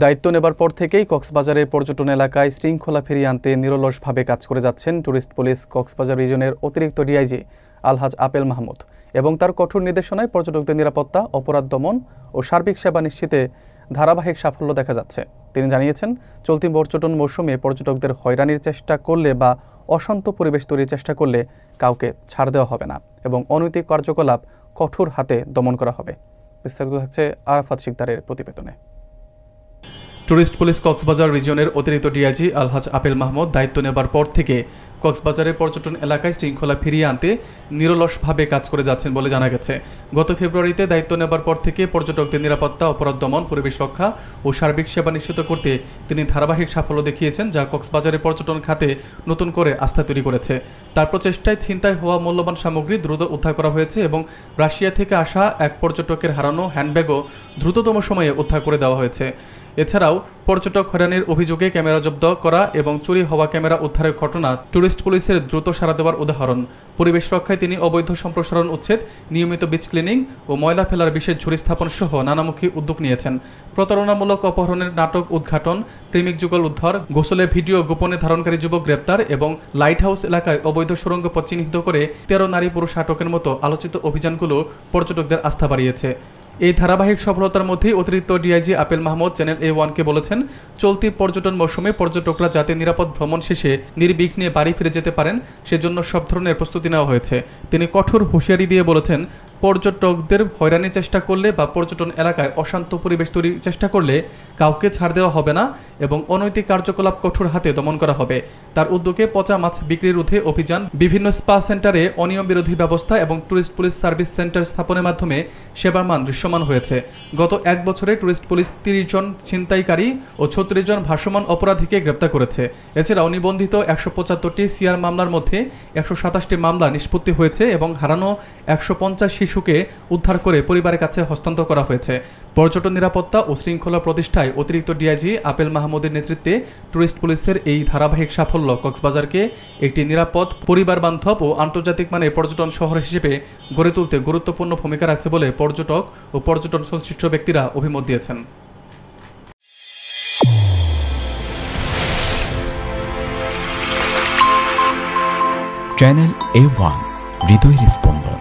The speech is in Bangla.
দায়িত্ব নেবার পর থেকেই কক্সবাজারের পর্যটন এলাকায় শৃঙ্খলা ফিরিয়ে আনতে নিরলসভাবে কাজ করে যাচ্ছেন ট্যুরিস্ট পুলিশ কক্সবাজার রিজনের অতিরিক্ত ডিআইজি আলহাজ আপেল মাহমুদ এবং তার কঠোর নির্দেশনায় পর্যটকদের নিরাপত্তা, অপরাধ দমন ও সার্বিক সেবা নিশ্চিতে ধারাবাহিক সাফল্য দেখা যাচ্ছে। তিনি জানিয়েছেন, চলতি পর্যটন মৌসুমে পর্যটকদের হয়রানির চেষ্টা করলে বা অশান্ত পরিবেশ তৈরির চেষ্টা করলে কাউকে ছাড় দেওয়া হবে না এবং অনৈতিক কার্যকলাপ কঠোর হাতে দমন করা হবে। বিস্তারিত থাকছে আরাফাত শিকদারের প্রতিবেদনে। ট্যুরিস্ট পুলিশ কক্সবাজার রিজিয়নের অতিরিক্ত ডিআইজি আলহাজ আপেল মাহমুদ দায়িত্ব নেবার পর থেকে কক্সবাজারের পর্যটন এলাকায় শৃঙ্খলা ফিরিয়ে আনতে নিরলসভাবে কাজ করে যাচ্ছেন বলে জানা গেছে। গত ফেব্রুয়ারিতে দায়িত্ব নেবার পর থেকে পর্যটকদের নিরাপত্তা, অপরাধ দমন, পরিবেশ রক্ষা ও সার্বিক সেবা নিশ্চিত করতে তিনি ধারাবাহিক সাফল্য দেখিয়েছেন, যা কক্সবাজারের পর্যটন খাতে নতুন করে আস্থা তৈরি করেছে। তার প্রচেষ্টায় ছিনতাই হওয়া মূল্যবান সামগ্রী দ্রুত উদ্ধার করা হয়েছে এবং রাশিয়া থেকে আসা এক পর্যটকের হারানো হ্যান্ডব্যাগও দ্রুততম সময়ে উদ্ধার করে দেওয়া হয়েছে। এছাড়াও পর্যটক হয়রানির অভিযোগে ক্যামেরা জব্দ করা এবং চুরি হওয়া ক্যামেরা উদ্ধারের ঘটনা ট্যুরিস্ট পুলিশের দ্রুত সাড়া দেওয়ার উদাহরণ। পরিবেশ রক্ষায় তিনি অবৈধ সম্প্রসারণ উচ্ছেদ, নিয়মিত বিচ ক্লিনিং ও ময়লা ফেলার বিশেষ ঝুড়ি স্থাপন সহ নানামুখী উদ্যোগ নিয়েছেন। প্রতারণামূলক অপহরণের নাটক উদ্ঘাটন, প্রেমিক যুগল উদ্ধার, গোসলের ভিডিও গোপনে ধারণকারী যুবক গ্রেপ্তার এবং লাইট হাউস এলাকায় অবৈধ সুড়ঙ্গ পথ চিহ্নিত করে 13 নারী পুরুষ আটকের মতো আলোচিত অভিযানগুলো পর্যটকদের আস্থা বাড়িয়েছে। এই ধারাবাহিক সফলতার মধ্যেই অতিরিক্ত ডিআইজি আপেল মাহমুদ চ্যানেল A1-কে বলেছেন, চলতি পর্যটন মৌসুমে পর্যটকরা যাতে নিরাপদ ভ্রমণ শেষে নির্বিঘ্নে বাড়ি ফিরে যেতে পারেন সেজন্য সব ধরনের প্রস্তুতি নেওয়া হয়েছে। তিনি কঠোর হুঁশিয়ারি দিয়ে বলেছেন, পর্যটকদের হয়রানির চেষ্টা করলে বা পর্যটন এলাকায় অশান্ত পরিবেশ তৈরির চেষ্টা করলে কাউকে ছাড় দেওয়া হবে না এবং অনৈতিক কার্যকলাপ কঠোর হাতে দমন করা হবে। তার উদ্যোগে পচা মাছ বিক্রির রোধে অভিযান, বিভিন্ন স্পা সেন্টারে অনিয়ম বিরোধী ব্যবস্থা এবং ট্যুরিস্ট পুলিশ সার্ভিস সেন্টার স্থাপনের মাধ্যমে সেবার মান দৃশ্যমান হয়েছে। গত এক বছরে ট্যুরিস্ট পুলিশ 30 জন ছিনতাইকারী ও 36 জন ভাসমান অপরাধীকে গ্রেপ্তার করেছে। এছাড়াও নিবন্ধিত 175টি সিআর মামলার মধ্যে 127টি মামলা নিষ্পত্তি হয়েছে এবং হারানো 150 শিশুকে উদ্ধার করে পরিবারের কাছে হস্তান্তর করা হয়েছে। পর্যটন নিরাপত্তা ও শৃঙ্খলা প্রতিষ্ঠায় অতিরিক্ত ডিআইজি আপেল মাহমুদের নেতৃত্বে ট্যুরিস্ট পুলিশের এই ধারাবাহিক সাফল্য কক্সবাজারকে একটি নিরাপদ, পরিবার বান্ধব ও আন্তর্জাতিক মানের পর্যটন শহর হিসেবে গড়ে তুলতে গুরুত্বপূর্ণ ভূমিকা রাখছে বলে পর্যটক ও পর্যটন সংশ্লিষ্ট ব্যক্তিরা অভিমত দিয়েছেন। চ্যানেল A1 হৃদয়ের স্পন্দন।